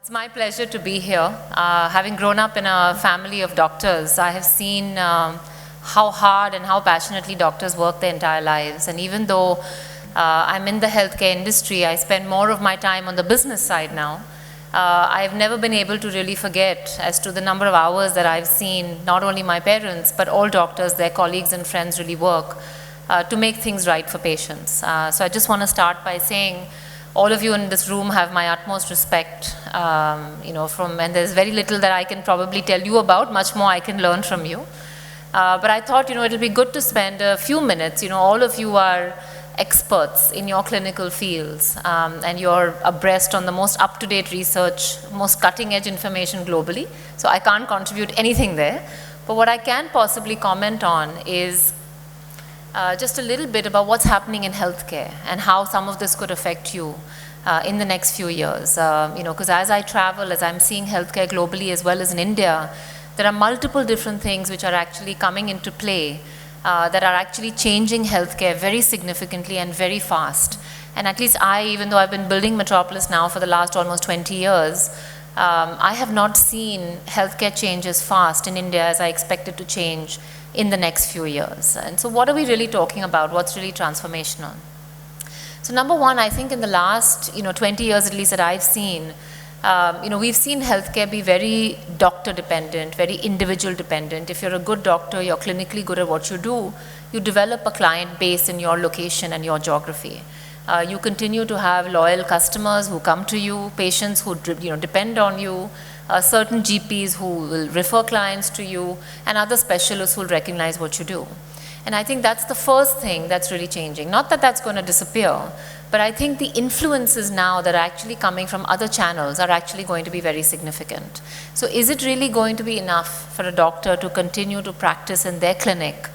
It's my pleasure to be here. Having grown up in a family of doctors, I have seen how hard and how passionately doctors work their entire lives. And even though I'm in the healthcare industry, I spend more of my time on the business side now. I've never been able to really forget as to the number of hours that I've seen not only my parents, but all doctors, their colleagues and friends really work to make things right for patients. So I just want to start by saying, all of you in this room have my utmost respect, and there's very little that I can probably tell you about, much more I can learn from you. But I thought, it'll be good to spend a few minutes, all of you are experts in your clinical fields, and you're abreast on the most up-to-date research, most cutting-edge information globally, so I can't contribute anything there. But what I can possibly comment on is just a little bit about what's happening in healthcare and how some of this could affect you in the next few years. Because as I travel, as I'm seeing healthcare globally as well as in India, there are multiple different things which are actually coming into play that are actually changing healthcare very significantly and very fast. And at least even though I've been building Metropolis now for the last almost 20 years, I have not seen healthcare change as fast in India as I expect it to change in the next few years. And so what are we really talking about? What's really transformational? So number one, I think in the last 20 years at least that I've seen, we've seen healthcare be very doctor dependent, very individual dependent. If you're a good doctor, you're clinically good at what you do, you develop a client base in your location and your geography. You continue to have loyal customers who come to you, patients who depend on you, certain GPs who will refer clients to you, and other specialists who will recognize what you do. And I think that's the first thing that's really changing. Not that that's going to disappear, but I think the influences now that are actually coming from other channels are actually going to be very significant. So is it really going to be enough for a doctor to continue to practice in their clinic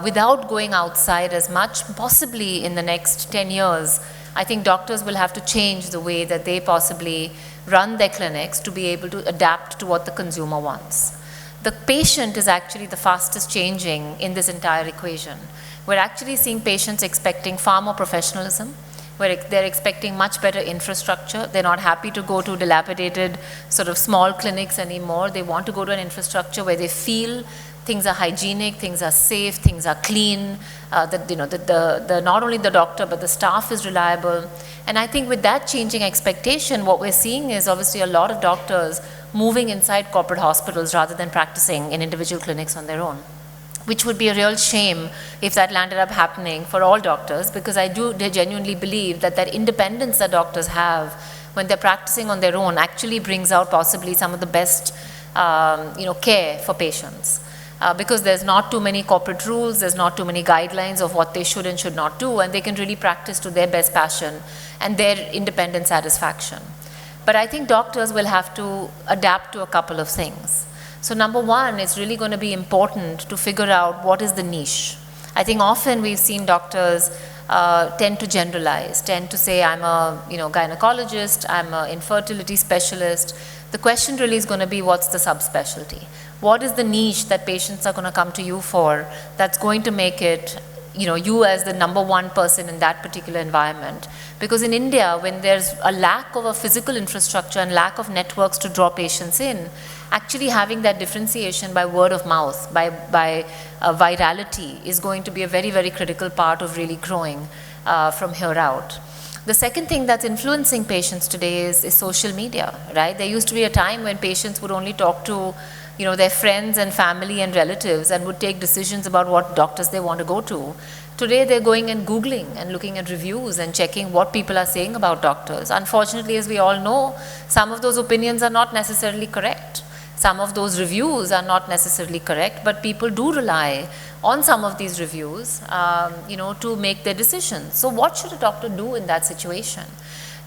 without going outside as much? Possibly in the next 10 years, I think doctors will have to change the way that they possibly run their clinics to be able to adapt to what the consumer wants. The patient is actually the fastest changing in this entire equation. We're actually seeing patients expecting far more professionalism, where they're expecting much better infrastructure. They're not happy to go to dilapidated sort of small clinics anymore. They want to go to an infrastructure where they feel things are hygienic, things are safe, things are clean, not only the doctor but the staff is reliable. And I think with that changing expectation, what we're seeing is obviously a lot of doctors moving inside corporate hospitals rather than practicing in individual clinics on their own, which would be a real shame if that landed up happening for all doctors, because I genuinely believe that independence that doctors have when they're practicing on their own actually brings out possibly some of the best care for patients. Because there's not too many corporate rules, there's not too many guidelines of what they should and should not do, and they can really practice to their best passion and their independent satisfaction. But I think doctors will have to adapt to a couple of things. So number one, it's really going to be important to figure out what is the niche. I think often we've seen doctors tend to generalize, tend to say, I'm a gynecologist, I'm an infertility specialist. The question really is going to be, what's the subspecialty? What is the niche that patients are going to come to you for that's going to make it, you as the number one person in that particular environment? Because in India, when there's a lack of a physical infrastructure and lack of networks to draw patients in, actually having that differentiation by word of mouth, by virality is going to be a very, very critical part of really growing from here out. The second thing that's influencing patients today is social media, right? There used to be a time when patients would only talk to their friends and family and relatives and would take decisions about what doctors they want to go to. Today they're going and Googling and looking at reviews and checking what people are saying about doctors. Unfortunately, as we all know, some of those opinions are not necessarily correct. Some of those reviews are not necessarily correct, but people do rely on some of these reviews to make their decisions. So what should a doctor do in that situation?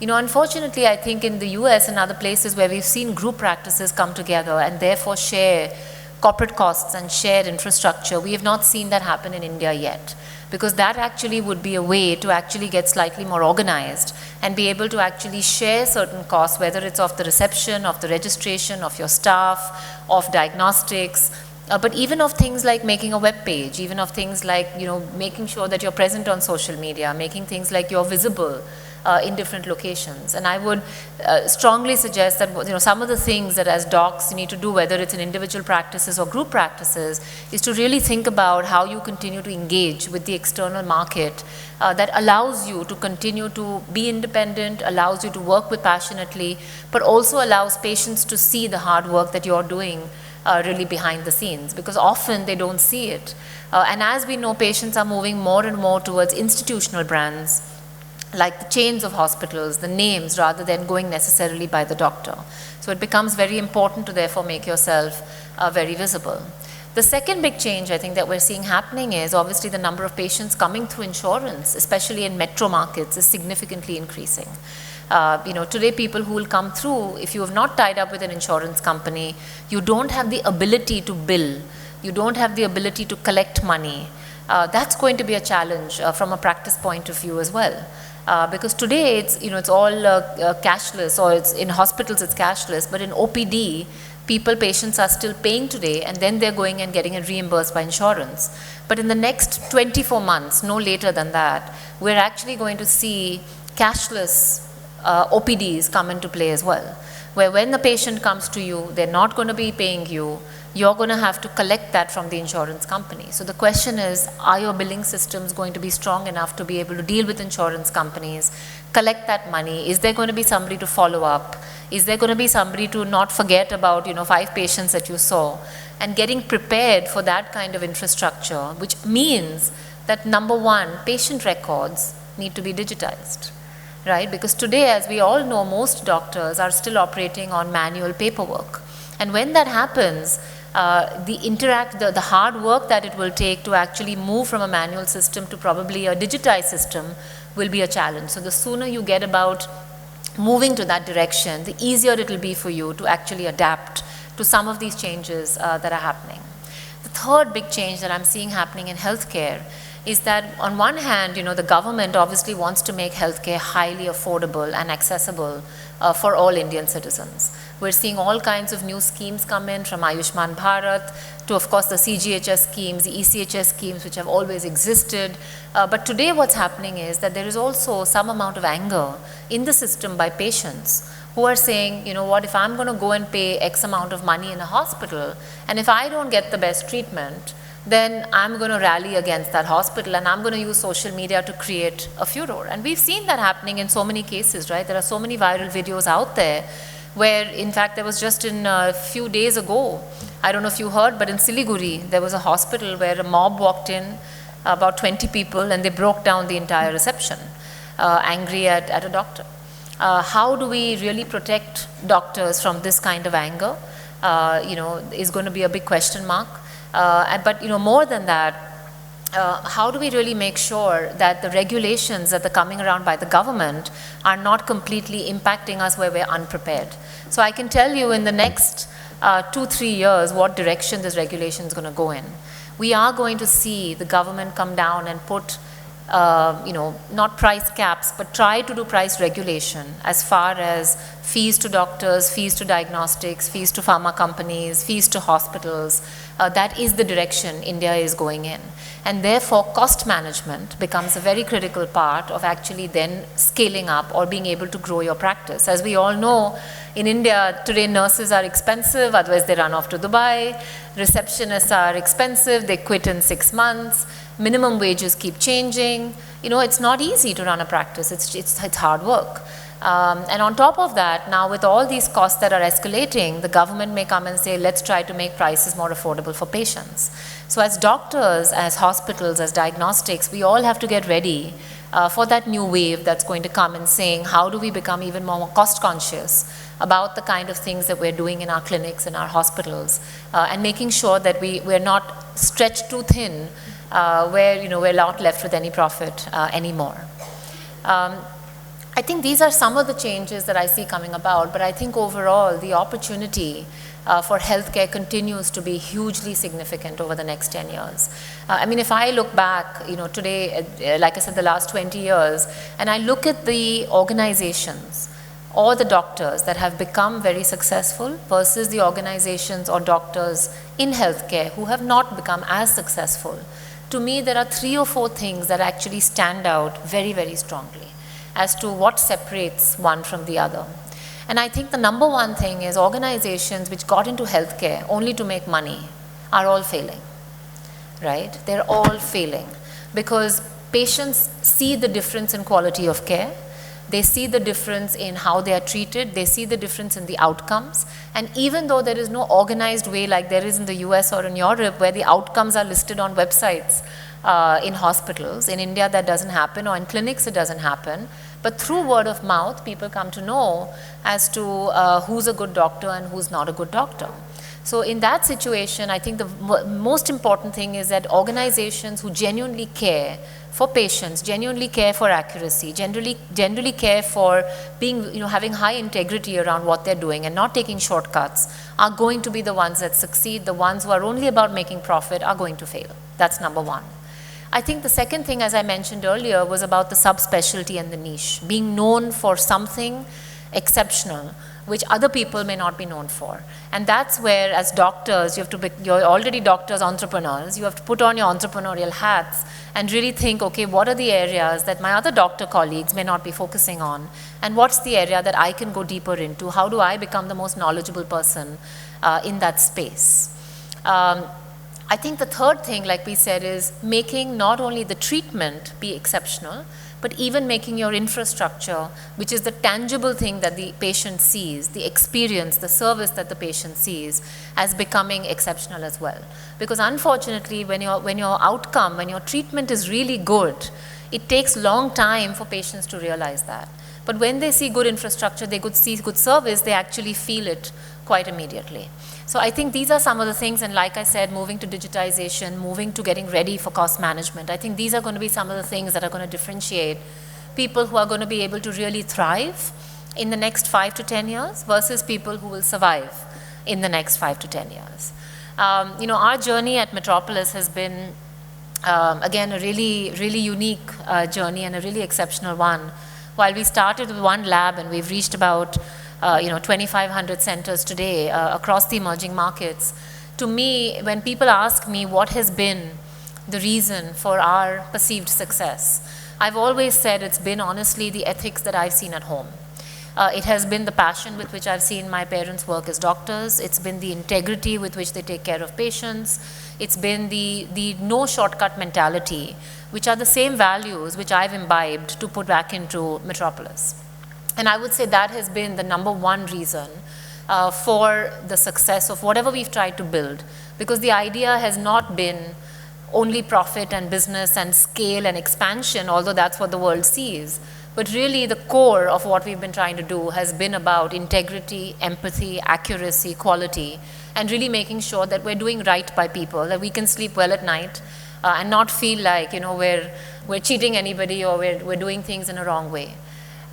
Unfortunately, I think in the US and other places where we've seen group practices come together and therefore share corporate costs and shared infrastructure, we have not seen that happen in India yet. Because that actually would be a way to actually get slightly more organized and be able to actually share certain costs, whether it's of the reception, of the registration, of your staff, of diagnostics, but even of things like making a web page, even of things like making sure that you're present on social media, making things like you're visible in different locations. And I would strongly suggest that some of the things that as docs you need to do, whether it's in individual practices or group practices, is to really think about how you continue to engage with the external market that allows you to continue to be independent, allows you to work with passionately, but also allows patients to see the hard work that you're doing really behind the scenes, because often they don't see it. And as we know, patients are moving more and more towards institutional brands, like the chains of hospitals, the names, rather than going necessarily by the doctor. So it becomes very important to therefore make yourself very visible. The second big change I think that we're seeing happening is obviously the number of patients coming through insurance, especially in metro markets, is significantly increasing. Today people who will come through, if you have not tied up with an insurance company, you don't have the ability to bill, you don't have the ability to collect money. That's going to be a challenge from a practice point of view as well. Because today it's all cashless, or it's in hospitals it's cashless, but in OPD, patients are still paying today, and then they're going and getting it reimbursed by insurance. But in the next 24 months, no later than that, we're actually going to see cashless OPDs come into play as well, where when the patient comes to you, they're not going to be paying you, you're going to have to collect that from the insurance company. So the question is, are your billing systems going to be strong enough to be able to deal with insurance companies, collect that money? Is there going to be somebody to follow up? Is there going to be somebody to not forget about 5 patients that you saw? And getting prepared for that kind of infrastructure, which means that number one, patient records need to be digitized, right? Because today, as we all know, most doctors are still operating on manual paperwork. And when that happens, the hard work that it will take to actually move from a manual system to probably a digitized system will be a challenge. So the sooner you get about moving to that direction, the easier it will be for you to actually adapt to some of these changes that are happening. The third big change that I'm seeing happening in healthcare is that on one hand, the government obviously wants to make healthcare highly affordable and accessible for all Indian citizens. We're seeing all kinds of new schemes come in, from Ayushman Bharat to, of course, the CGHS schemes, the ECHS schemes, which have always existed. But today what's happening is that there is also some amount of anger in the system by patients who are saying, what, if I'm going to go and pay X amount of money in a hospital, and if I don't get the best treatment, then I'm going to rally against that hospital, and I'm going to use social media to create a furor. And we've seen that happening in so many cases, right? There are so many viral videos out there where, in fact, there was just in a few days ago, I don't know if you heard, but in Siliguri, there was a hospital where a mob walked in, about 20 people, and they broke down the entire reception, angry at a doctor. How do we really protect doctors from this kind of anger? Is going to be a big question mark. But more than that, how do we really make sure that the regulations that are coming around by the government are not completely impacting us where we're unprepared? So I can tell you in the next 2-3 years what direction this regulation is going to go in. We are going to see the government come down and put not price caps, but try to do price regulation as far as fees to doctors, fees to diagnostics, fees to pharma companies, fees to hospitals. That is the direction India is going in. And therefore, cost management becomes a very critical part of actually then scaling up or being able to grow your practice. As we all know, in India today, nurses are expensive, otherwise they run off to Dubai. Receptionists are expensive, they quit in 6 months. Minimum wages keep changing. It's not easy to run a practice. It's hard work. And on top of that, now with all these costs that are escalating, the government may come and say, let's try to make prices more affordable for patients. So as doctors, as hospitals, as diagnostics, we all have to get ready for that new wave that's going to come and saying, how do we become even more cost conscious about the kind of things that we're doing in our clinics and our hospitals, and making sure that we're not stretched too thin, where we're not left with any profit anymore. I think these are some of the changes that I see coming about, but I think overall the opportunity for healthcare continues to be hugely significant over the next 10 years. If I look back, today, like I said, the last 20 years, and I look at the organizations or the doctors that have become very successful versus the organizations or doctors in healthcare who have not become as successful, to me there are 3 or 4 things that actually stand out very, very strongly. as to what separates one from the other. And I think the number one thing is organizations which got into healthcare only to make money are all failing, right? They're all failing because patients see the difference in quality of care. They see the difference in how they are treated. They see the difference in the outcomes. And even though there is no organized way like there is in the US or in Europe where the outcomes are listed on websites in hospitals, in India that doesn't happen, or in clinics it doesn't happen. But through word of mouth, people come to know as to who's a good doctor and who's not a good doctor. So in that situation, I think the most important thing is that organizations who genuinely care for patients, genuinely care for accuracy, generally care for being, having high integrity around what they're doing and not taking shortcuts are going to be the ones that succeed. The ones who are only about making profit are going to fail. That's number one. I think the second thing, as I mentioned earlier, was about the subspecialty and the niche, being known for something exceptional which other people may not be known for. And that's where, as doctors, you're already doctors, entrepreneurs, you have to put on your entrepreneurial hats and really think, okay, what are the areas that my other doctor colleagues may not be focusing on? And what's the area that I can go deeper into? How do I become the most knowledgeable person in that space? I think the third thing, like we said, is making not only the treatment be exceptional, but even making your infrastructure, which is the tangible thing that the patient sees, the experience, the service that the patient sees, as becoming exceptional as well. Because unfortunately, when your treatment is really good, it takes long time for patients to realize that. But when they see good infrastructure, they could see good service, they actually feel it quite immediately. So I think these are some of the things, and like I said, moving to digitization, moving to getting ready for cost management, I think these are going to be some of the things that are going to differentiate people who are going to be able to really thrive in the next 5 to 10 years versus people who will survive in the next 5 to 10 years. Our journey at Metropolis has been, again, a really unique journey and a really exceptional one. While we started with one lab and we've reached about 2,500 centers today across the emerging markets. To me, when people ask me what has been the reason for our perceived success, I've always said it's been honestly the ethics that I've seen at home. It has been the passion with which I've seen my parents work as doctors. It's been the integrity with which they take care of patients. It's been the no shortcut mentality, which are the same values which I've imbibed to put back into Metropolis. And I would say that has been the number one reason for the success of whatever we've tried to build. Because the idea has not been only profit and business and scale and expansion, although that's what the world sees. But really the core of what we've been trying to do has been about integrity, empathy, accuracy, quality, and really making sure that we're doing right by people, that we can sleep well at night and not feel like we're cheating anybody or we're doing things in a wrong way.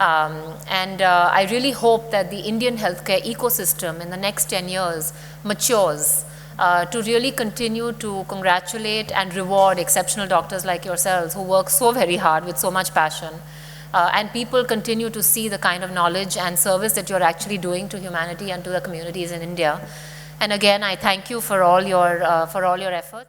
I really hope that the Indian healthcare ecosystem in the next 10 years matures to really continue to congratulate and reward exceptional doctors like yourselves who work so very hard with so much passion. And people continue to see the kind of knowledge and service that you're actually doing to humanity and to the communities in India. And again, I thank you for all your efforts.